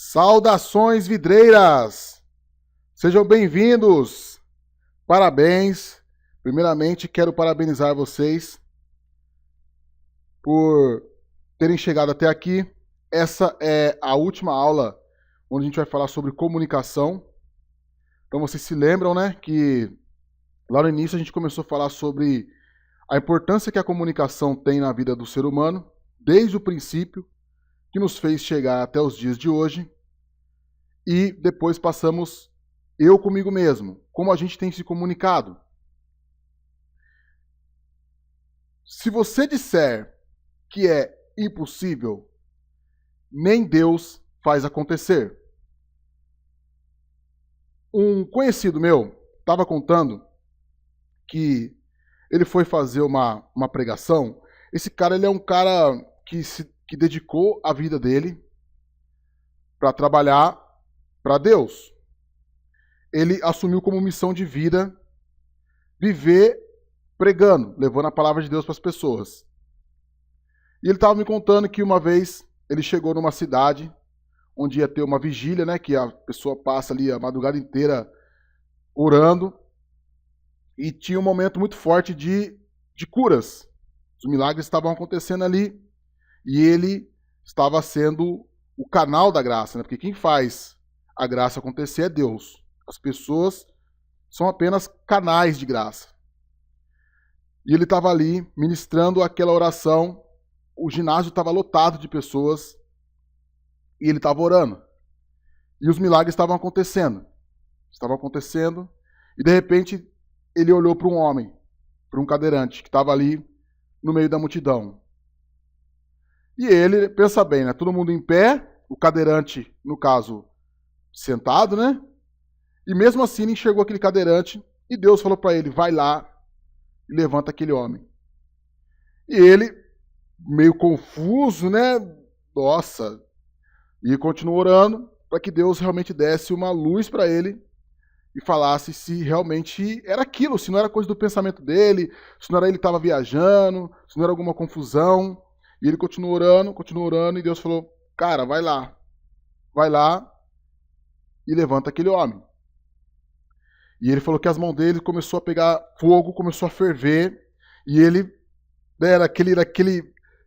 Saudações, vidreiras! Sejam bem-vindos! Parabéns! Primeiramente, quero parabenizar vocês por terem chegado até aqui. Essa é a última aula onde a gente vai falar sobre comunicação. Então vocês se lembram, né, que lá no início a gente começou a falar sobre a importância que a comunicação tem na vida do ser humano, desde o princípio, que nos fez chegar até os dias de hoje. E depois passamos eu comigo mesmo, como a gente tem se comunicado. Se você disser que é impossível, nem Deus faz acontecer. Um conhecido meu estava contando que ele foi fazer uma pregação. Esse cara, ele é um cara que dedicou a vida dele para trabalhar para Deus. Ele assumiu como missão de vida viver pregando, levando a palavra de Deus para as pessoas. E ele estava me contando que uma vez ele chegou numa cidade onde ia ter uma vigília, né, que a pessoa passa ali a madrugada inteira orando, e tinha um momento muito forte de curas. Os milagres estavam acontecendo ali e ele estava sendo o canal da graça, né, porque quem faz a graça acontecer é Deus. As pessoas são apenas canais de graça. E ele estava ali ministrando aquela oração, o ginásio estava lotado de pessoas e ele estava orando. E os milagres estavam acontecendo. E de repente ele olhou para um homem, para um cadeirante que estava ali no meio da multidão. E ele, pensa bem, né? Todo mundo em pé, o cadeirante, no caso, sentado, né? E mesmo assim ele enxergou aquele cadeirante e Deus falou para ele, vai lá e levanta aquele homem. E ele, meio confuso, né? Nossa. E continuou orando para que Deus realmente desse uma luz para ele e falasse se realmente era aquilo, se não era coisa do pensamento dele, se não era ele que estava viajando, se não era alguma confusão. E ele continuou orando, e Deus falou, cara, vai lá e levanta aquele homem. E ele falou que as mãos dele começou a pegar fogo, começou a ferver, e ele era aquele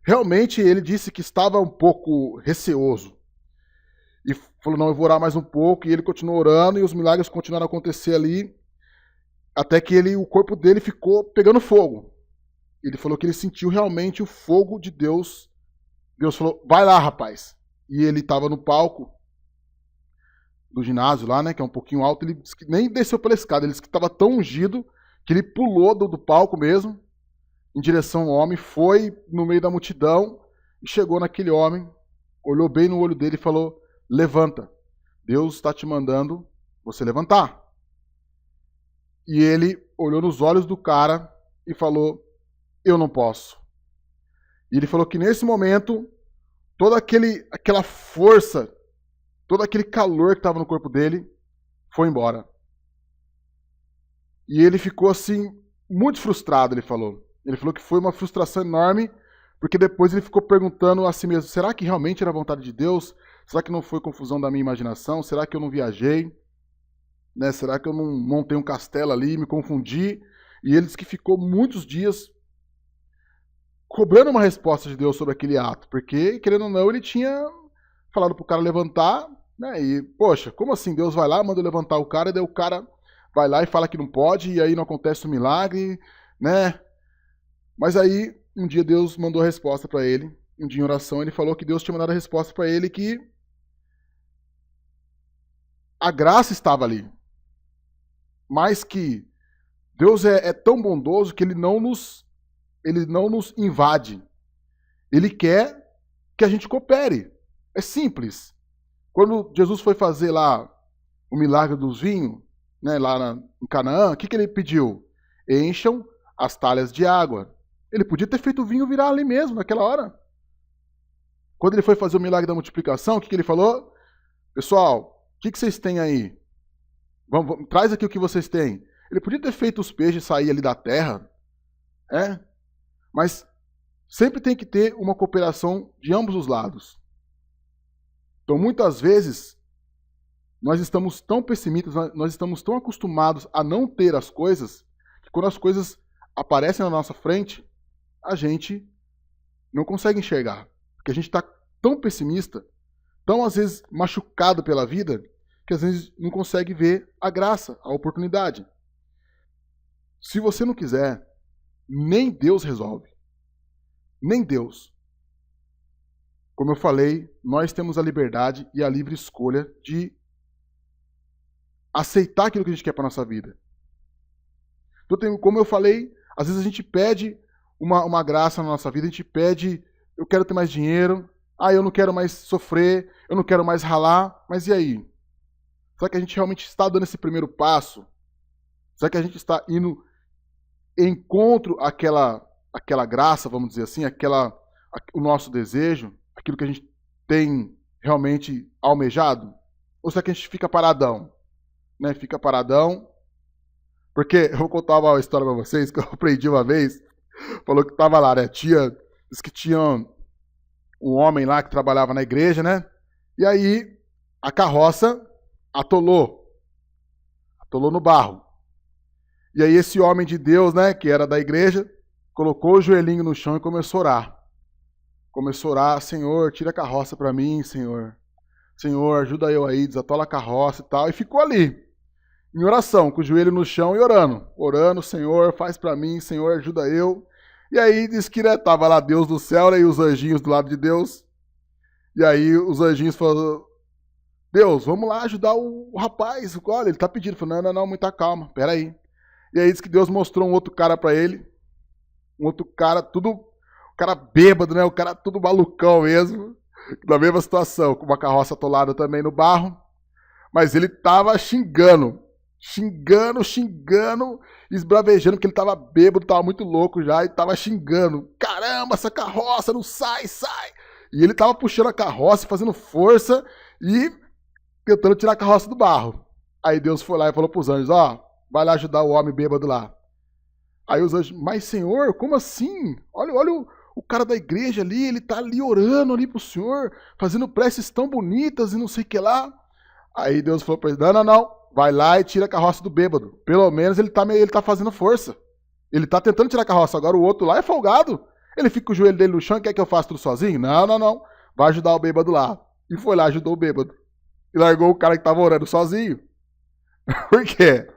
realmente ele disse que estava um pouco receoso. E falou, não, eu vou orar mais um pouco, e ele continuou orando, e os milagres continuaram a acontecer ali, até que o corpo dele ficou pegando fogo. Ele falou que ele sentiu realmente o fogo de Deus. Deus falou, vai lá, rapaz. E ele estava no palco do ginásio lá, né, que é um pouquinho alto, ele disse que nem desceu pela escada, ele disse que estava tão ungido que ele pulou do palco mesmo, em direção ao homem, foi no meio da multidão, e chegou naquele homem, olhou bem no olho dele e falou, levanta, Deus está te mandando você levantar. E ele olhou nos olhos do cara e falou, eu não posso. E ele falou que nesse momento, toda aquela força, todo aquele calor que estava no corpo dele foi embora. E ele ficou assim, muito frustrado, ele falou. Ele falou que foi uma frustração enorme, porque depois ele ficou perguntando a si mesmo, será que realmente era a vontade de Deus? Será que não foi confusão da minha imaginação? Será que eu não viajei? Né? Será que eu não montei um castelo ali, me confundi? E ele disse que ficou muitos dias cobrando uma resposta de Deus sobre aquele ato, porque, querendo ou não, ele tinha falado para o cara levantar, né? E, poxa, como assim? Deus vai lá, manda eu levantar o cara, e daí o cara vai lá e fala que não pode, e aí não acontece o milagre, né? Mas aí, um dia Deus mandou a resposta para ele, um dia em oração, ele falou que Deus tinha mandado a resposta para ele que a graça estava ali, mas que Deus é tão bondoso que ele não nos invade. Ele quer que a gente coopere. É simples. Quando Jesus foi fazer lá o milagre dos vinhos, né, lá em Canaã, o que ele pediu? Encham as talhas de água. Ele podia ter feito o vinho virar ali mesmo, naquela hora. Quando ele foi fazer o milagre da multiplicação, o que ele falou? Pessoal, o que vocês têm aí? Vamos, traz aqui o que vocês têm. Ele podia ter feito os peixes sair ali da terra, mas sempre tem que ter uma cooperação de ambos os lados. Então, muitas vezes, nós estamos tão pessimistas, nós estamos tão acostumados a não ter as coisas, que quando as coisas aparecem na nossa frente, a gente não consegue enxergar. Porque a gente está tão pessimista, tão às vezes machucado pela vida, que às vezes não consegue ver a graça, a oportunidade. Se você não quiser, nem Deus resolve. Nem Deus. Como eu falei, nós temos a liberdade e a livre escolha de aceitar aquilo que a gente quer para a nossa vida. Então, como eu falei, às vezes a gente pede uma graça na nossa vida, a gente pede, eu quero ter mais dinheiro, eu não quero mais sofrer, eu não quero mais ralar, mas e aí? Será que a gente realmente está dando esse primeiro passo? Será que a gente está indo encontro àquela graça, vamos dizer assim, o nosso desejo, aquilo que a gente tem realmente almejado? Ou será que a gente fica paradão? Né? Fica paradão. Porque eu vou contar uma história para vocês que eu aprendi uma vez. Falou que estava lá, né? Diz que tinha um homem lá que trabalhava na igreja, né? E aí a carroça atolou no barro. E aí esse homem de Deus, né, que era da igreja, colocou o joelhinho no chão e começou a orar. Começou a orar: Senhor, tira a carroça para mim, Senhor. Senhor, ajuda eu aí, desatola a carroça e tal. E ficou ali, em oração, com o joelho no chão e orando. Orando: Senhor, faz para mim, Senhor, ajuda eu. E aí diz que, né, tava lá Deus do céu, né, e os anjinhos do lado de Deus. E aí os anjinhos falaram: Deus, vamos lá ajudar o rapaz. Olha, ele tá pedindo. Falei: não, muita calma, peraí. E aí diz que Deus mostrou um outro cara para ele. Um outro cara, o cara bêbado, né? O cara tudo malucão mesmo. Na mesma situação, com uma carroça atolada também no barro. Mas ele tava xingando, esbravejando, porque ele tava bêbado, tava muito louco já, e tava xingando. Caramba, essa carroça não sai. E ele tava puxando a carroça, fazendo força e tentando tirar a carroça do barro. Aí Deus foi lá e falou pros anjos: vai lá ajudar o homem bêbado lá. Aí os anjos: mas Senhor, como assim? Olha o cara da igreja ali, ele tá ali orando ali pro Senhor, fazendo preces tão bonitas e não sei o que lá. Aí Deus falou para ele: não, vai lá e tira a carroça do bêbado. Pelo menos ele tá fazendo força. Ele tá tentando tirar a carroça, agora o outro lá é folgado. Ele fica com o joelho dele no chão e quer que eu faça tudo sozinho? Não. Vai ajudar o bêbado lá. E foi lá, ajudou o bêbado. E largou o cara que tava orando sozinho. Por quê?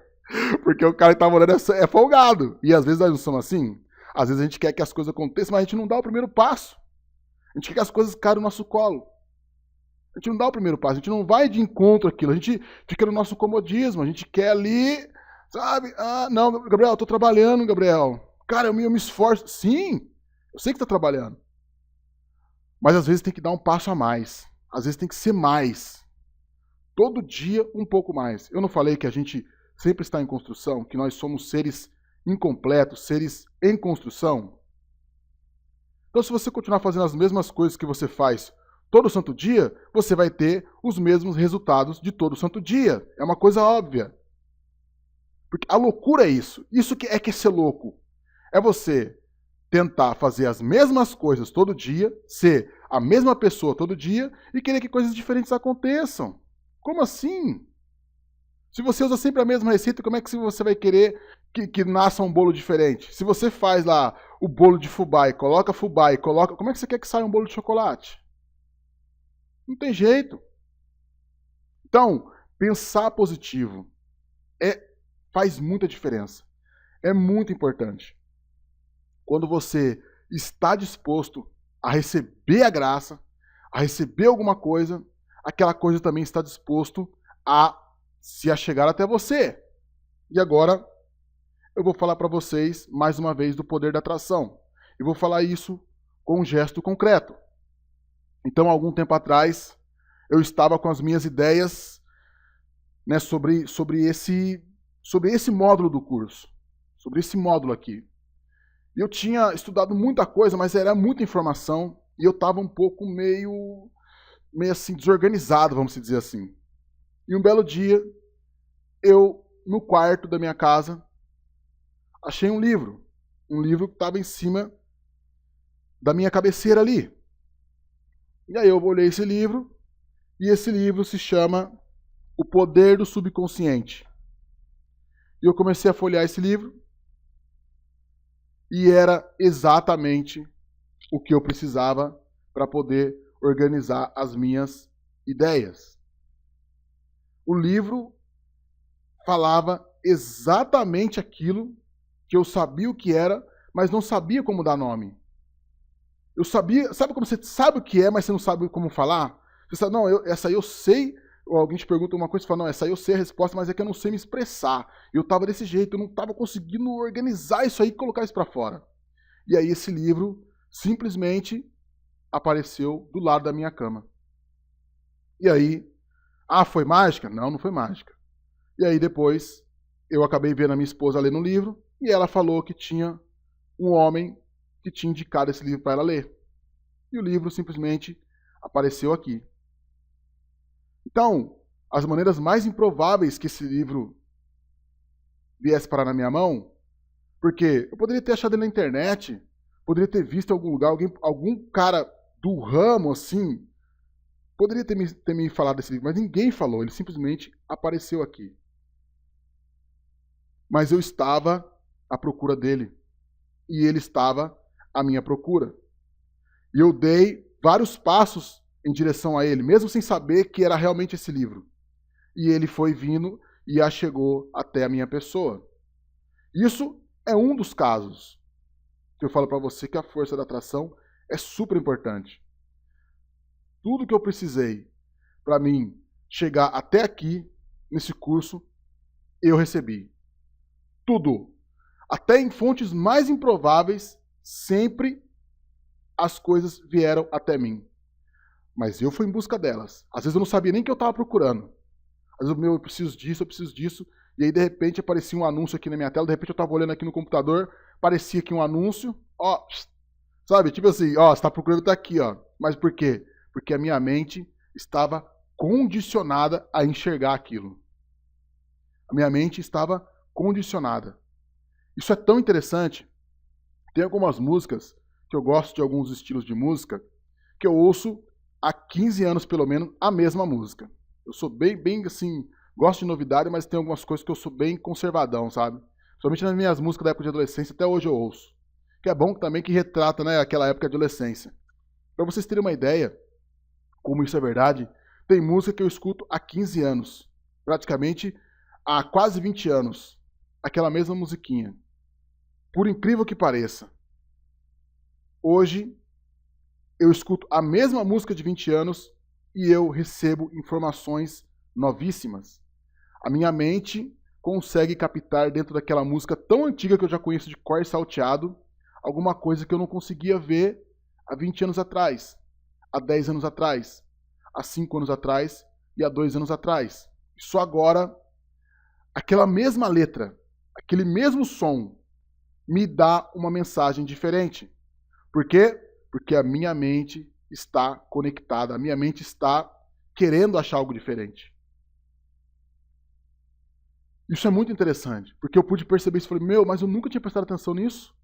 Porque o cara que tava orando é folgado. E às vezes nós não somos assim. Às vezes a gente quer que as coisas aconteçam, mas a gente não dá o primeiro passo. A gente quer que as coisas caiam no nosso colo. A gente não dá o primeiro passo, a gente não vai de encontro àquilo, a gente fica no nosso comodismo, a gente quer ali, sabe? Não, Gabriel, eu tô trabalhando, Gabriel. Cara, eu me esforço. Sim, eu sei que tá trabalhando. Mas às vezes tem que dar um passo a mais. Às vezes tem que ser mais. Todo dia um pouco mais. Eu não falei que a gente sempre está em construção, que nós somos seres incompletos, seres em construção? Então, se você continuar fazendo as mesmas coisas que você faz todo santo dia, você vai ter os mesmos resultados de todo santo dia. É uma coisa óbvia. Porque a loucura é isso. Isso que é ser louco. É você tentar fazer as mesmas coisas todo dia, ser a mesma pessoa todo dia e querer que coisas diferentes aconteçam. Como assim? Se você usa sempre a mesma receita, como é que você vai querer que nasça um bolo diferente? Se você faz lá o bolo de fubá e coloca, como é que você quer que saia um bolo de chocolate? Não tem jeito. Então, pensar positivo faz muita diferença. É muito importante. Quando você está disposto a receber a graça, a receber alguma coisa, aquela coisa também está disposto a se achegar até você. E agora, eu vou falar para vocês, mais uma vez, do poder da atração. Eu vou falar isso com um gesto concreto. Então, algum tempo atrás, eu estava com as minhas ideias, né, sobre esse módulo do curso. Sobre esse módulo aqui. Eu tinha estudado muita coisa, mas era muita informação. E eu estava um pouco meio assim, desorganizado, vamos dizer assim. E um belo dia, eu, no quarto da minha casa, achei um livro. Um livro que estava em cima da minha cabeceira ali. E aí eu olhei esse livro E esse livro se chama O Poder do Subconsciente. E eu comecei a folhear esse livro e era exatamente o que eu precisava para poder organizar as minhas ideias. O livro falava exatamente aquilo que eu sabia o que era, mas não sabia como dar nome. Eu sabia, sabe como você sabe o que é, mas você não sabe como falar? Você sabe, não, essa aí eu sei, ou alguém te pergunta uma coisa e fala, não, essa aí eu sei a resposta, mas é que eu não sei me expressar. Eu estava desse jeito, eu não estava conseguindo organizar isso aí e colocar isso para fora. E aí esse livro simplesmente apareceu do lado da minha cama. E aí, foi mágica? Não, não foi mágica. E aí depois eu acabei vendo a minha esposa ler no livro e ela falou que tinha um homem que tinha indicado esse livro para ela ler. E o livro simplesmente apareceu aqui. Então, as maneiras mais improváveis que esse livro viesse parar na minha mão, porque eu poderia ter achado ele na internet, poderia ter visto em algum lugar, algum cara do ramo assim, poderia ter me falado desse livro, mas ninguém falou, ele simplesmente apareceu aqui. Mas eu estava à procura dele, e ele estava à minha procura. E eu dei vários passos em direção a ele, mesmo sem saber que era realmente esse livro. E ele foi vindo e chegou até a minha pessoa. Isso é um dos casos que eu falo para você que a força da atração é super importante. Tudo que eu precisei para mim chegar até aqui, nesse curso, eu recebi. Tudo. Até em fontes mais improváveis, sempre as coisas vieram até mim. Mas eu fui em busca delas. Às vezes eu não sabia nem o que eu estava procurando. Às vezes eu preciso disso. E aí de repente aparecia um anúncio aqui na minha tela. De repente eu estava olhando aqui no computador, aparecia aqui um anúncio. Ó, sabe? Tipo assim, ó, você está procurando, tá aqui, ó. Mas por quê? Porque a minha mente estava condicionada a enxergar aquilo. A minha mente estava condicionada. Isso é tão interessante. Tem algumas músicas que eu gosto de alguns estilos de música que eu ouço há 15 anos, pelo menos, a mesma música. Eu sou bem assim, gosto de novidade, mas tem algumas coisas que eu sou bem conservadão, sabe? Somente nas minhas músicas da época de adolescência, até hoje eu ouço. Que é bom também que retrata, né, aquela época de adolescência. Para vocês terem uma ideia, como isso é verdade, tem música que eu escuto há 15 anos. Praticamente há quase 20 anos. Aquela mesma musiquinha. Por incrível que pareça. Hoje, eu escuto a mesma música de 20 anos e eu recebo informações novíssimas. A minha mente consegue captar dentro daquela música tão antiga que eu já conheço de cor e salteado, alguma coisa que eu não conseguia ver há 20 anos atrás, há 10 anos atrás, há 5 anos atrás e há 2 anos atrás. E só agora, aquela mesma letra, aquele mesmo som, me dá uma mensagem diferente. Por quê? Porque a minha mente está conectada, a minha mente está querendo achar algo diferente. Isso é muito interessante, porque eu pude perceber isso e falei, mas eu nunca tinha prestado atenção nisso.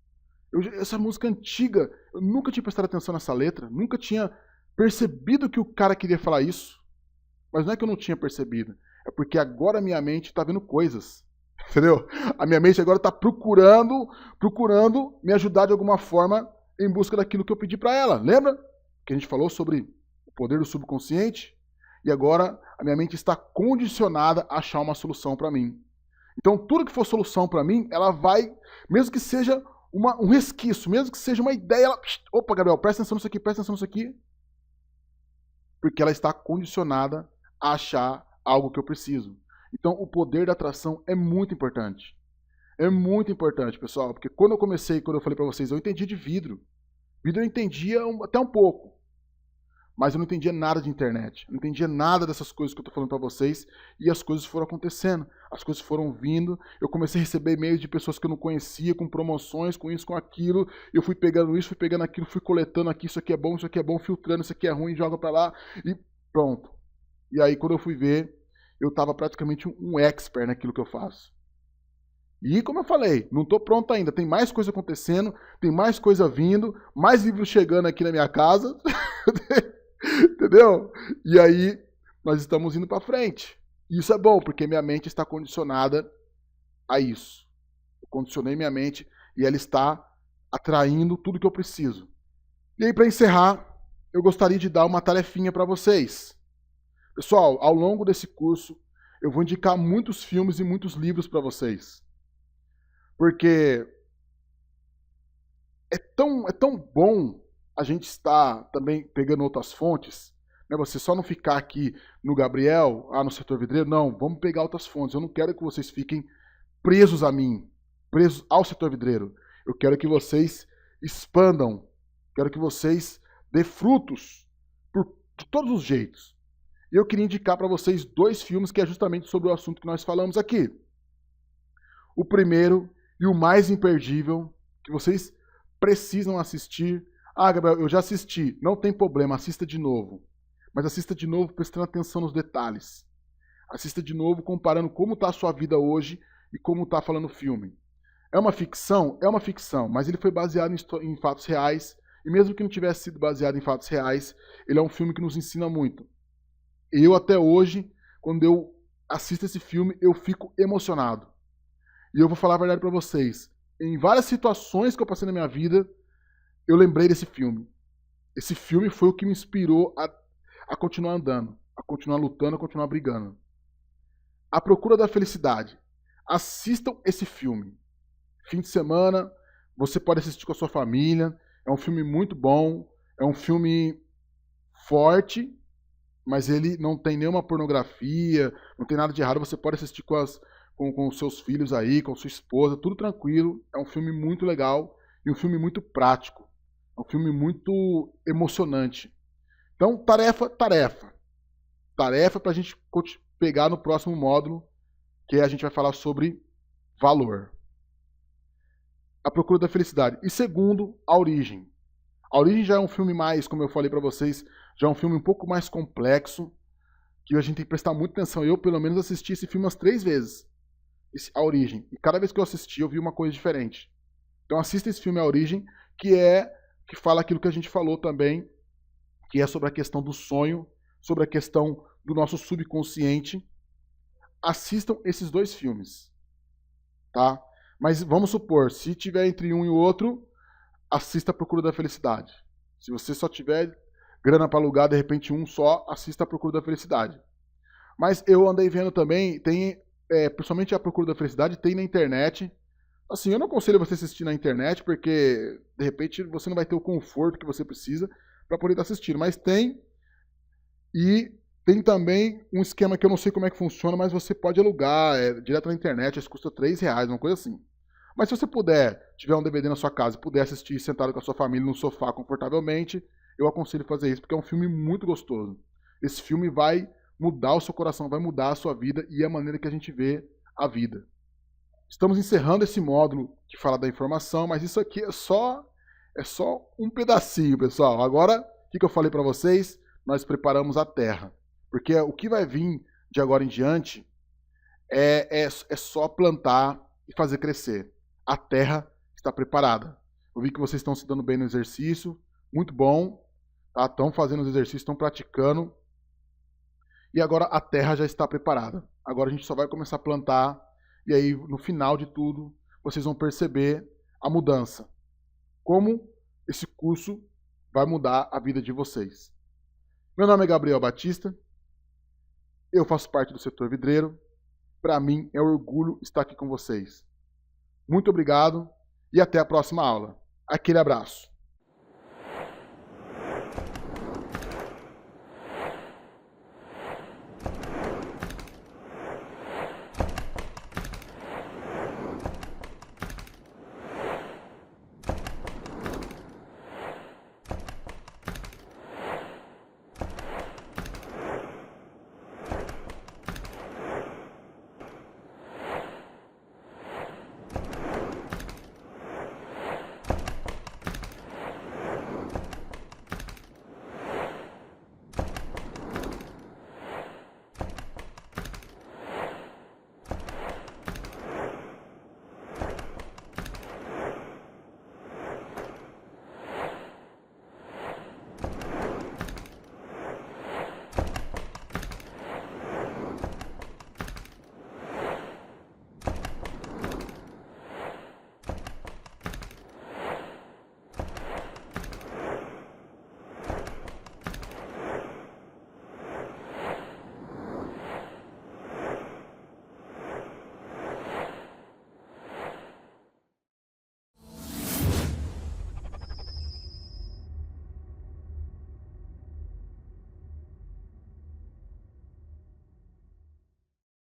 Essa música antiga, eu nunca tinha prestado atenção nessa letra, nunca tinha percebido que o cara queria falar isso. Mas não é que eu não tinha percebido, é porque agora a minha mente está vendo coisas. Entendeu? A minha mente agora está procurando me ajudar de alguma forma em busca daquilo que eu pedi para ela. Lembra que a gente falou sobre o poder do subconsciente? E agora a minha mente está condicionada a achar uma solução para mim. Então tudo que for solução para mim, ela vai, mesmo que seja um resquício, mesmo que seja uma ideia, ela, opa, Gabriel, presta atenção nisso aqui. Porque ela está condicionada a achar algo que eu preciso. Então, o poder da atração é muito importante. É muito importante, pessoal, porque quando eu falei para vocês, eu entendi de vidro. Vidro eu entendia até um pouco. Mas eu não entendia nada de internet. Eu não entendia nada dessas coisas que eu estou falando para vocês. E as coisas foram acontecendo. As coisas foram vindo. Eu comecei a receber e-mails de pessoas que eu não conhecia, com promoções, com isso, com aquilo. Eu fui pegando isso, fui pegando aquilo, fui coletando aqui. Isso aqui é bom, filtrando, isso aqui é ruim, joga para lá. E pronto. E aí, quando eu fui ver, eu estava praticamente um expert naquilo que eu faço. E como eu falei, não estou pronto ainda. Tem mais coisa acontecendo, tem mais coisa vindo, mais livros chegando aqui na minha casa. Entendeu? E aí, nós estamos indo para frente. E isso é bom, porque minha mente está condicionada a isso. Eu condicionei minha mente e ela está atraindo tudo que eu preciso. E aí, para encerrar, eu gostaria de dar uma tarefinha para vocês. Pessoal, ao longo desse curso, eu vou indicar muitos filmes e muitos livros para vocês. Porque é tão bom a gente estar também pegando outras fontes, né? Você só não ficar aqui no Gabriel, no setor vidreiro, não, vamos pegar outras fontes. Eu não quero que vocês fiquem presos a mim, presos ao setor vidreiro. Eu quero que vocês expandam, quero que vocês dê frutos de todos os jeitos. E eu queria indicar para vocês 2 filmes que é justamente sobre o assunto que nós falamos aqui. O primeiro e o mais imperdível, que vocês precisam assistir. Gabriel, eu já assisti. Não tem problema, assista de novo. Mas assista de novo prestando atenção nos detalhes. Assista de novo comparando como está a sua vida hoje e como está falando o filme. É uma ficção? É uma ficção, mas ele foi baseado em fatos reais. E mesmo que não tivesse sido baseado em fatos reais, ele é um filme que nos ensina muito. Eu, até hoje, quando eu assisto esse filme, eu fico emocionado. E eu vou falar a verdade para vocês. Em várias situações que eu passei na minha vida, eu lembrei desse filme. Esse filme foi o que me inspirou a continuar andando, a continuar lutando, a continuar brigando. A Procura da Felicidade. Assistam esse filme. Fim de semana, você pode assistir com a sua família. É um filme muito bom. É um filme forte, mas ele não tem nenhuma pornografia, não tem nada de errado. Você pode assistir com os seus filhos aí, com sua esposa, tudo tranquilo. É um filme muito legal e um filme muito prático. É um filme muito emocionante. Então, tarefa para a gente pegar no próximo módulo, que a gente vai falar sobre valor. A Procura da Felicidade. E segundo, A Origem. A Origem já é um filme mais, como eu falei para vocês, já é um filme um pouco mais complexo, que a gente tem que prestar muita atenção. Eu, pelo menos, assisti esse filme umas 3 vezes. A Origem. E cada vez que eu assisti, eu vi uma coisa diferente. Então assista esse filme A Origem, que fala aquilo que a gente falou também, que é sobre a questão do sonho, sobre a questão do nosso subconsciente. Assistam esses 2 filmes. Tá? Mas vamos supor, se tiver entre um e o outro, assista A Procura da Felicidade. Se você só tiver grana para alugar, de repente um só, assista A Procura da Felicidade. Mas eu andei vendo também, principalmente A Procura da Felicidade, tem na internet. Assim, eu não aconselho você assistir na internet, porque de repente você não vai ter o conforto que você precisa para poder estar assistindo. Mas tem. E tem também um esquema que eu não sei como é que funciona, mas você pode alugar direto na internet, isso custa R$3, uma coisa assim. Mas se você tiver um DVD na sua casa e puder assistir sentado com a sua família no sofá confortavelmente, eu aconselho fazer isso, porque é um filme muito gostoso. Esse filme vai mudar o seu coração, vai mudar a sua vida e a maneira que a gente vê a vida. Estamos encerrando esse módulo que fala da informação, mas isso aqui é só um pedacinho, pessoal. Agora, o que eu falei para vocês? Nós preparamos a terra. Porque o que vai vir de agora em diante é só plantar e fazer crescer. A terra está preparada. Eu vi que vocês estão se dando bem no exercício, muito bom. Tá? Estão fazendo os exercícios, estão praticando. E agora a terra já está preparada. Agora a gente só vai começar a plantar. E aí, no final de tudo, vocês vão perceber a mudança. Como esse curso vai mudar a vida de vocês. Meu nome é Gabriel Batista. Eu faço parte do setor vidreiro. Para mim é um orgulho estar aqui com vocês. Muito obrigado e até a próxima aula. Aquele abraço.